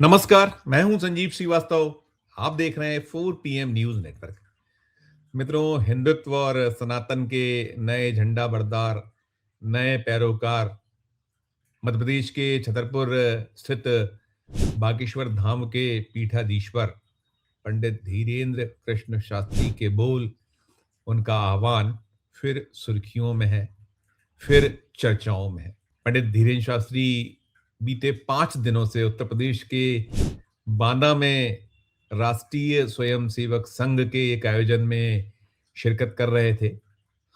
नमस्कार, मैं हूं संजीव श्रीवास्तव। आप देख रहे हैं 4 PM न्यूज नेटवर्क। मित्रों, हिंदुत्व और सनातन के नए झंडा बरदार, नए पैरोकार मध्य प्रदेश के छतरपुर स्थित बागेश्वर धाम के पीठाधीश्वर पंडित धीरेन्द्र कृष्ण शास्त्री के बोल, उनका आह्वान फिर सुर्खियों में है, फिर चर्चाओं में है। पंडित धीरेन्द्र शास्त्री बीते 5 दिनों से उत्तर प्रदेश के बांदा में राष्ट्रीय स्वयंसेवक संघ के एक आयोजन में शिरकत कर रहे थे।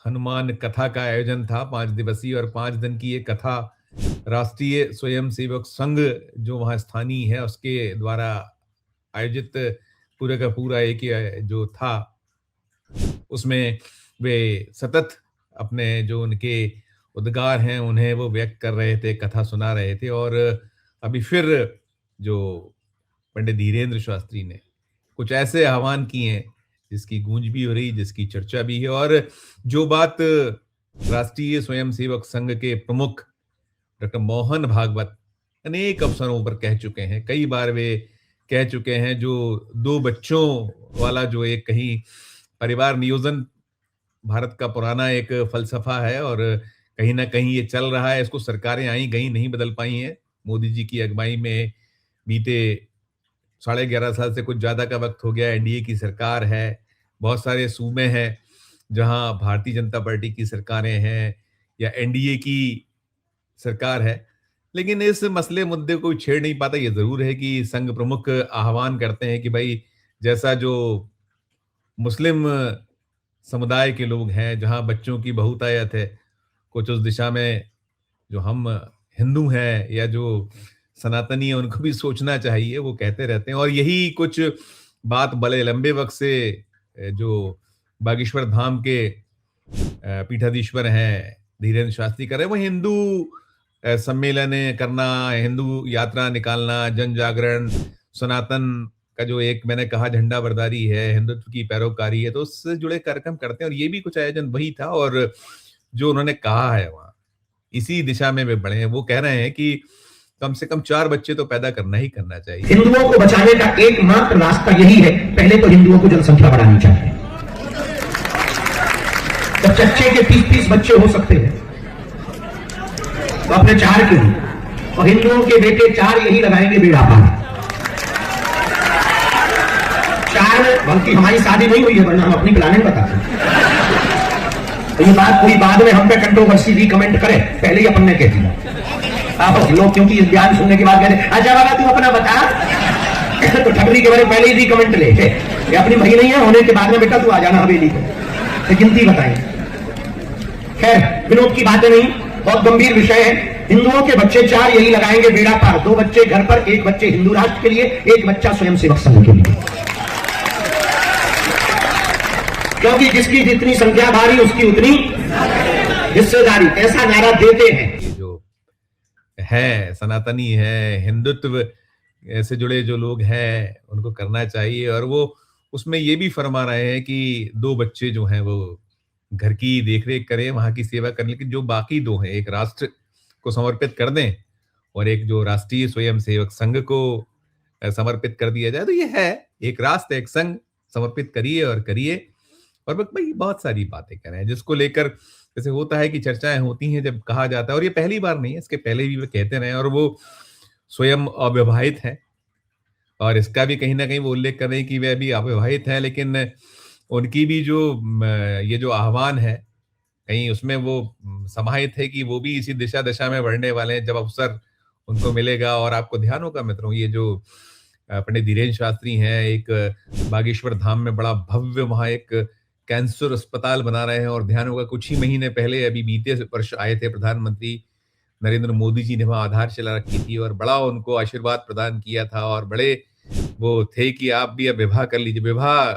हनुमान कथा का आयोजन था, 5 दिवसीय, और 5 दिन की ये कथा राष्ट्रीय स्वयंसेवक संघ जो वहाँ स्थानीय है उसके द्वारा आयोजित पूरे का पूरा एक जो था, उसमें वे सतत अपने जो उनके उद्गार हैं उन्हें वो व्यक्त कर रहे थे, कथा सुना रहे थे। और अभी फिर जो पंडित धीरेन्द्र शास्त्री ने कुछ ऐसे आह्वान किए हैं जिसकी गूंज भी हो रही, जिसकी चर्चा भी है, और जो बात राष्ट्रीय स्वयंसेवक संघ के प्रमुख डॉक्टर मोहन भागवत अनेक अवसरों पर कह चुके हैं, कई बार वे कह चुके हैं, जो 2 बच्चों वाला जो एक कहीं परिवार नियोजन भारत का पुराना एक फलसफा है और कहीं ना कहीं ये चल रहा है। इसको सरकारें आई गई नहीं बदल पाई हैं। मोदी जी की अगुवाई में बीते 11.5 साल से कुछ ज्यादा का वक्त हो गया, एनडीए की सरकार है। बहुत सारे सूबे हैं जहां भारतीय जनता पार्टी की सरकारें हैं या एनडीए की सरकार है, लेकिन इस मसले मुद्दे को छेड़ नहीं पाता। ये जरूर है कि संघ प्रमुख आह्वान करते हैं कि भाई, जैसा जो मुस्लिम समुदाय के लोग हैं, जहां बच्चों की बहुतायत है, कुछ उस दिशा में जो हम हिंदू हैं या जो सनातनी है उनको भी सोचना चाहिए, वो कहते रहते हैं। और यही कुछ बात बड़े लंबे वक्त से जो बागेश्वर धाम के पीठाधीश्वर हैं धीरेन्द्र शास्त्री कर रहे हैं, वो हिंदू सम्मेलन करना, हिंदू यात्रा निकालना, जन जागरण, सनातन का जो एक मैंने कहा झंडा बरदारी है, हिंदुत्व की पैरोकारी है, तो उससे जुड़े कार्यक्रम करते हैं। और ये भी कुछ आयोजन वही था, और जो उन्होंने कहा है वहां इसी दिशा में वे बढ़े हैं। वो कह रहे हैं कि कम से कम 4 बच्चे तो पैदा करना ही करना चाहिए। हिंदुओं को बचाने का एकमात्र रास्ता यही है, पहले तो हिंदुओं को जनसंख्या बढ़ानी चाहिए। जब चच्चे के 30-30 बच्चे हो सकते हैं तो अपने 4 क्यों, और हिंदुओं के बेटे 4 यही लगाएंगे बेड़ा पार। 4, बल्कि हमारी शादी नहीं हुई है, वरना हम अपनी प्लानिंग बताते हैं। तो ये बात कोई बाद में हम पे कंट्रोवर्सी भी कमेंट करे, पहले ही अपन ने कह दिया। आप लोग क्योंकि इस बयान सुनने के बाद कहते हैं अच्छा बाबा तू अपना बता, तो ठगरी के बारे में पहले ही कमेंट ले, ये अपनी भाई नहीं है, होने के बाद में बेटा तू आ जाना हवेली को, तो गिनती बताएं। खैर, विनोद की बातें नहीं, बहुत गंभीर विषय है। हिंदुओं के बच्चे 4 यही लगाएंगे बेड़ा पार। 2 बच्चे घर पर, 1 बच्चे हिंदू राष्ट्र के लिए, 1 बच्चा स्वयंसेवक संघ के लिए, क्योंकि जिसकी जितनी संख्या भारी उसकी उतनी हिस्सेदारी, ऐसा नारा देते हैं। ये जो है सनातनी है, हिंदुत्व से जुड़े जो लोग हैं उनको करना चाहिए। और वो उसमें ये भी फरमा रहे हैं कि 2 बच्चे जो हैं वो घर की देखरेख करें, वहां की सेवा करें, लेकिन जो बाकी 2 हैं एक राष्ट्र को समर्पित कर दें और एक जो राष्ट्रीय स्वयंसेवक संघ को समर्पित कर दिया जाए। तो ये है एक राष्ट्र एक संघ, समर्पित करिए और करिए। और भाई बहुत सारी बातें कर रहे हैं जिसको लेकर जैसे होता है कि चर्चाएं होती हैं जब कहा जाता है, और ये पहली बार नहीं है, इसके पहले भी वे कहते रहे, और वो स्वयं अविवाहित हैं और इसका भी कहीं ना कहीं वो उल्लेख कर रहे हैं कि वे अभी अविवाहित हैं, लेकिन उनकी भी जो ये जो आह्वान है कहीं उसमें वो समाहित है कि वो भी इसी दिशा दशा में बढ़ने वाले हैं जब अवसर उनको मिलेगा। और आपको ध्यान होगा मित्रों, ये जो पंडित धीरेन्द्र शास्त्री हैं, एक बागेश्वर धाम में बड़ा भव्य वहां एक कैंसर अस्पताल बना रहे हैं। और ध्यान होगा कुछ ही महीने पहले अभी बीते वर्ष आए थे प्रधानमंत्री नरेंद्र मोदी जी ने वहां आधारशिला रखी थी और बड़ा उनको आशीर्वाद प्रदान किया था, और बड़े वो थे कि आप भी अब विवाह कर लीजिए, विवाह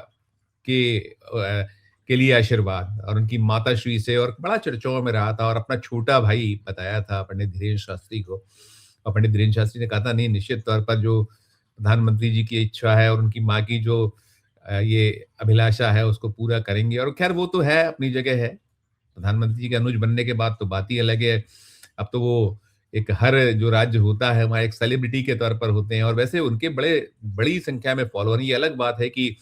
के लिए आशीर्वाद, और उनकी माताश्री से, और बड़ा चर्चाओं में रहा था। और अपना छोटा भाई बताया था पंडित धीरेन्द्र शास्त्री को, और पंडित धीरेन्द्र शास्त्री ने कहा था नहीं, निश्चित तौर पर जो प्रधानमंत्री जी की इच्छा है और उनकी माँ की जो ये अभिलाषा है उसको पूरा करेंगे। और खैर वो तो है, अपनी जगह है, प्रधानमंत्री जी के अनुज बनने के बाद तो बात ही अलग है। अब तो वो एक हर जो राज्य होता है वहाँ एक सेलिब्रिटी के तौर पर होते हैं और वैसे उनके बड़ी संख्या में फॉलोअर हैं। ये अलग बात है कि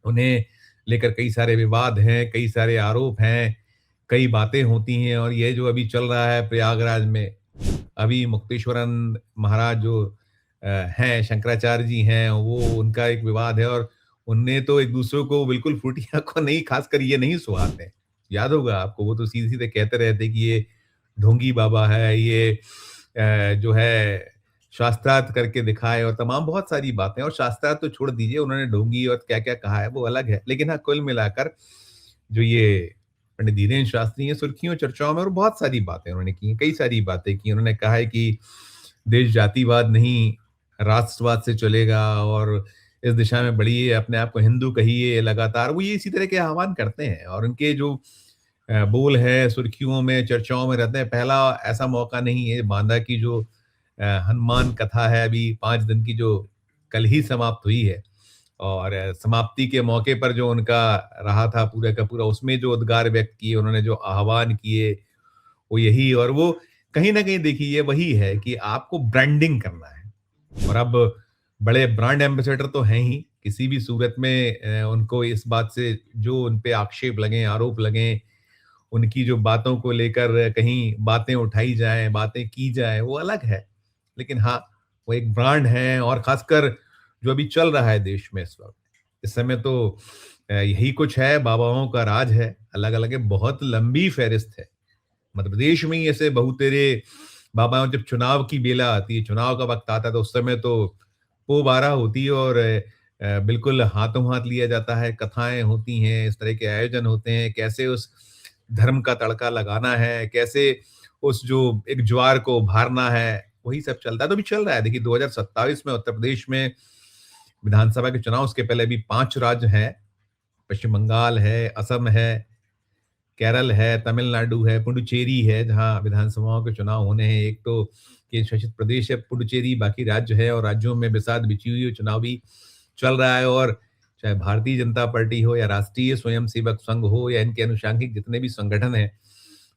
उन्हें लेकर कई सारे विवाद हैं, कई सारे आरोप हैं, कई बातें होती हैं और ये जो अभी चल रहा है प्रयागराज में, अभी मुक्तेश्वरन महाराज जो हैं, शंकराचार्य जी हैं, वो उनका एक विवाद है और उनने तो एक-दूसरे को बिल्कुल फ्रूटियाँ को नहीं, खासकर ये नहीं सुहाते हैं। याद होगा आपको, वो तो सीधे-सीधे कहते रहते कि ये ढोंगी बाबा है, ये जो है शास्त्रार्थ करके दिखाए और तमाम बहुत सारी बातें और शास्त्रार्थ तो छोड़ दीजिए, उन्होंने ढोंगी और क्या-क्या कहा है, वो अलग है। लेकिन हाँ, कुल मिलाकर जो ये पंडित धीरेन्द्र शास्त्री हैं, सुर्खियों, चर्चाओं में और बहुत सारी बातें उन्होंने की हैं, कई सारी बातें की। उन्होंने कहा है कि देश जातिवाद नहीं, राष्ट्रवाद से चलेगा और इस दिशा में बढ़िए, अपने आप को हिंदू कहिए लगातार। वो ये इसी तरह के आह्वान करते हैं और उनके जो बोल है, सुर्खियों में, चर्चाओं में रहते हैं। पहला ऐसा मौका नहीं है, बांदा की जो हनुमान कथा है, अभी 5 दिन की जो कल ही समाप्त हुई है और समाप्ति के मौके पर जो उनका रहा था पूरा का पूरा, उसमें जो उद्गार व्यक्त किए, उन्होंने जो आह्वान किए, वो यही और वो कहीं न कहीं देखिए ये वही है कि आपको ब्रांडिंग करना है और अब बड़े ब्रांड एम्बेसडर तो हैं ही, किसी भी सूरत में उनको इस बात से जो उन पे आक्षेप लगें, आरोप लगें, उनकी जो बातों को लेकर कहीं बातें उठाई जाएँ, बातें की जाएँ, वो अलग है। लेकिन हाँ, वो एक ब्रांड है और ख़ासकर जो अभी चल रहा है देश में इस वक़्त। इस समय तो यही कुछ है, बाबाओं का राज है, अलग-अलग है, बहुत लंबी फ़हरिस्त है। मध्य प्रदेश में ही ऐसे बहुतेरे बाबा, जब चुनाव की बेला आती है, चुनाव का वक़्त आता है, तो उस समय तो पोबारा होती है और बिल्कुल हाथों-हाथ लिया जाता है, कथाएँ होती हैं, इस तरह के आयोजन होते हैं, कैसे उस धर्म का तड़का लगाना है, कैसे उस जो एक ज्वार को उभारना है, वही सब चलता है। तो अभी चल रहा है, देखिए 2027 में उत्तर प्रदेश में विधानसभा के चुनाव, उसके पहले अभी 5 राज्य हैं, पश्चिम बंगाल है, असम है, केरल है, तमिलनाडु है, पुडुचेरी है, जहाँ विधानसभाओं के चुनाव होने हैं। एक तो केंद्र शासित प्रदेश है पुडुचेरी, बाकी राज्य है और राज्यों में बिसात बिछी हुई है, चुनाव भी चल रहा है और चाहे भारतीय जनता पार्टी हो या राष्ट्रीय स्वयंसेवक संघ हो या इनके अनुषंगिक जितने भी संगठन हैं,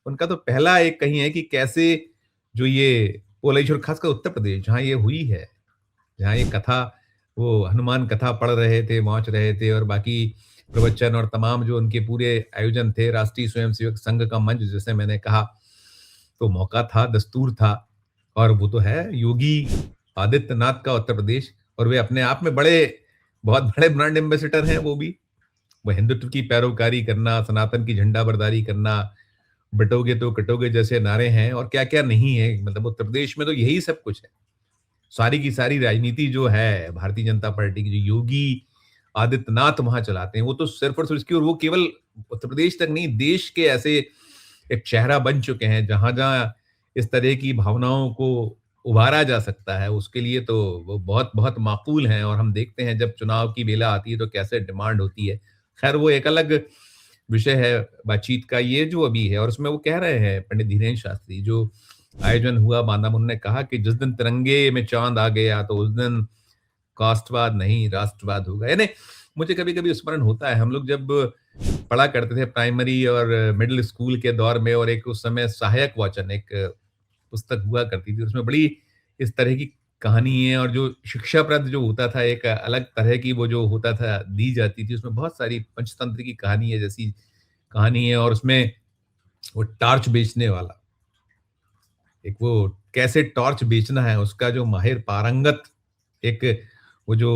उनका तो पहला एक कहीं है कि कैसे जो ये पोलराइज़ेशन, खासकर उत्तर प्रदेश जहाँ ये हुई है, जहाँ ये कथा, वो हनुमान कथा पढ़ रहे थे, वाँच रहे थे और बाकी प्रवचन और तमाम जो उनके पूरे आयोजन थे, राष्ट्रीय स्वयंसेवक संघ का मंच जैसे मैंने कहा, तो मौका था, दस्तूर था और वो तो है योगी आदित्यनाथ का उत्तर प्रदेश और वे अपने आप में बहुत बड़े ब्रांड एम्बेसडर हैं वो भी। वो हिंदुत्व की पैरोकारी करना, सनातन की झंडा बरदारी करना, बटोगे तो कटोगे जैसे नारे हैं और क्या-क्या नहीं है, मतलब उत्तर प्रदेश में तो यही सब कुछ है। सारी की सारी राजनीति जो है भारतीय जनता पार्टी की, जो योगी आदित्यनाथ वहाँ चलाते हैं, वो तो सिर्फ़ और सिर्फ़ इसकी, और वो केवल उत्तर प्रदेश तक नहीं, देश के ऐसे एक चेहरा बन चुके हैं, जहाँ-जहाँ इस तरह की भावनाओं को उभारा जा सकता है, उसके लिए तो वो बहुत-बहुत माकूल हैं और हम देखते हैं जब चुनाव की बेला आती है, तो कैसे डिमांड होती है। ख़ैर वो एक अलग विषय है बातचीत का, ये जो अभी है और उसमें वो कह रहे हैं पंडित धीरेन्द्र शास्त्री, जो आयोजन हुआ बांदा में, उन्होंने कहा कि जिस दिन तिरंगे में चाँद आ गया, तो उस दिन कास्टवाद नहीं राष्ट्रवाद होगा। यानी मुझे कभी-कभी स्मरण होता है, हम लोग जब पढ़ा करते थे प्राइमरी और मिडिल स्कूल के दौर में और एक उस समय सहायक वाचन एक पुस्तक हुआ करती थी, उसमें बड़ी इस तरह की कहानी है और जो शिक्षाप्रद जो होता था, एक अलग तरह की वो जो होता था, दी जाती थी, उसमें बहुत सारी पंचतंत्र की कहानी है जैसी कहानी है और उसमें वो टॉर्च बेचने वाला, एक वो कैसे टॉर्च बेचना है, उसका जो माहिर पारंगत एक वो जो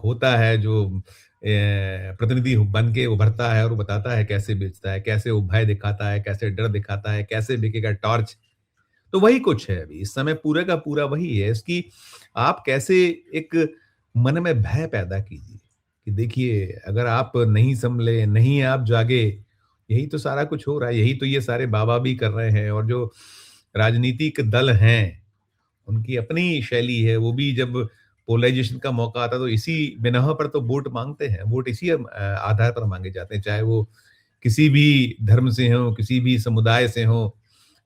होता है, जो प्रतिनिधि बन के उभरता है और वो बताता है कैसे बेचता है, कैसे वो भय दिखाता है, कैसे डर दिखाता है, कैसे बिकेगा टॉर्च। तो वही कुछ है अभी, इस समय पूरा का पूरा वही है। इसकी आप कैसे एक मन में भय पैदा कीजिए कि देखिए अगर आप नहीं सँभले, नहीं आप जागे, यही तो सारा कुछ हो रहा है, यही तो ये सारे बाबा भी कर रहे हैं और जो राजनीतिक दल हैं, उनकी अपनी शैली है, वो भी जब पोलराइज़ेशन का मौका आता है तो इसी बिनह पर तो वोट माँगते हैं, वोट इसी आधार पर माँगे जाते हैं, चाहे वो किसी भी धर्म से हों, किसी भी समुदाय से हों,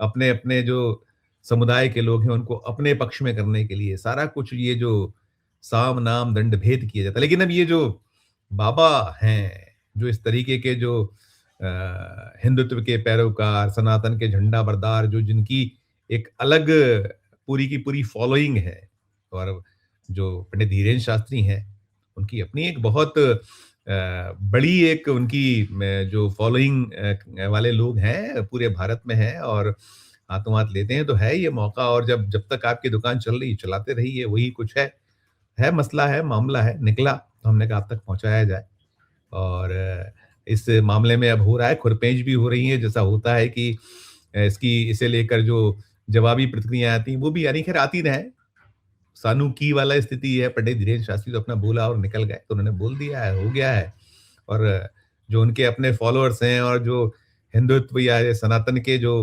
अपने-अपने जो समुदाय के लोग हैं उनको अपने पक्ष में करने के लिए सारा कुछ ये जो साम, नाम, दंड भेद किया जाता है। लेकिन अब ये जो बाबा हैं, जो इस तरीके के जो हिंदुत्व के पैरोकार, सनातन के झंडा बरदार, जो जिनकी एक अलग पूरी की पूरी फॉलोइंग है। और जो पंडित धीरेन्द्र शास्त्री हैं, उनकी अपनी एक बहुत बड़ी एक उनकी जो फॉलोइंग वाले लोग हैं, पूरे भारत में हैं और हाथों हाथ लेते हैं, तो है ये मौका। और जब जब तक आपकी दुकान चल रही है, चलाते रहिए, वही कुछ है मसला है, मामला है, निकला तो हमने कहा आप तक पहुँचाया जाए। और इस मामले में अब हो रहा है, खुरपेंच भी हो रही है, जैसा होता है कि इसकी इसे लेकर जो जवाबी प्रतिक्रियाएँ आती हैं, वो भी यानी खैर आती रहें। सानूकी वाला स्थिति है, पंडित धीरेन्द्र शास्त्री तो अपना बोला और निकल गए, तो उन्होंने बोल दिया है, हो गया है। और जो उनके अपने फॉलोअर्स हैं और जो हिंदुत्व या ये सनातन के जो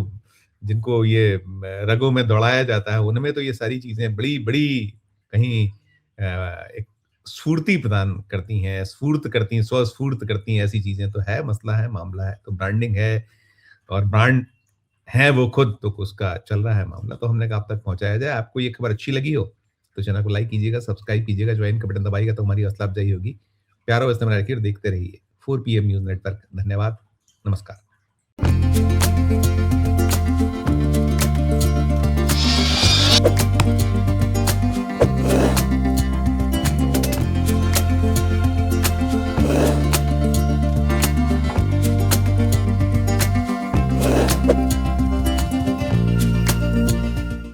जिनको ये रगों में दौड़ाया जाता है, उनमें तो ये सारी चीज़ें बड़ी-बड़ी कहीं एक स्फूर्ति प्रदान करती हैं, स्फूर्त करती हैं, स्वस्फूर्त करती हैं, ऐसी चीज़ें तो है, मसला है, मामला है। तो ब्रांडिंग है और ब्रांड है वो खुद, तो उसका चल रहा है मामला, तो हमने कहा आप तक पहुँचाया जाए। आपको ये खबर अच्छी लगी हो, तो चैनल को लाइक कीजिएगा, सब्सक्राइब कीजिएगा, ज्वाइन का बटन दबाइएगा तो हमारी हौसला अफ़ज़ाई होगी। प्यार और इस्तेमाल रखिए और देखते रहिए 4 पीएम न्यूज़ नेटवर्क। धन्यवाद, नमस्कार।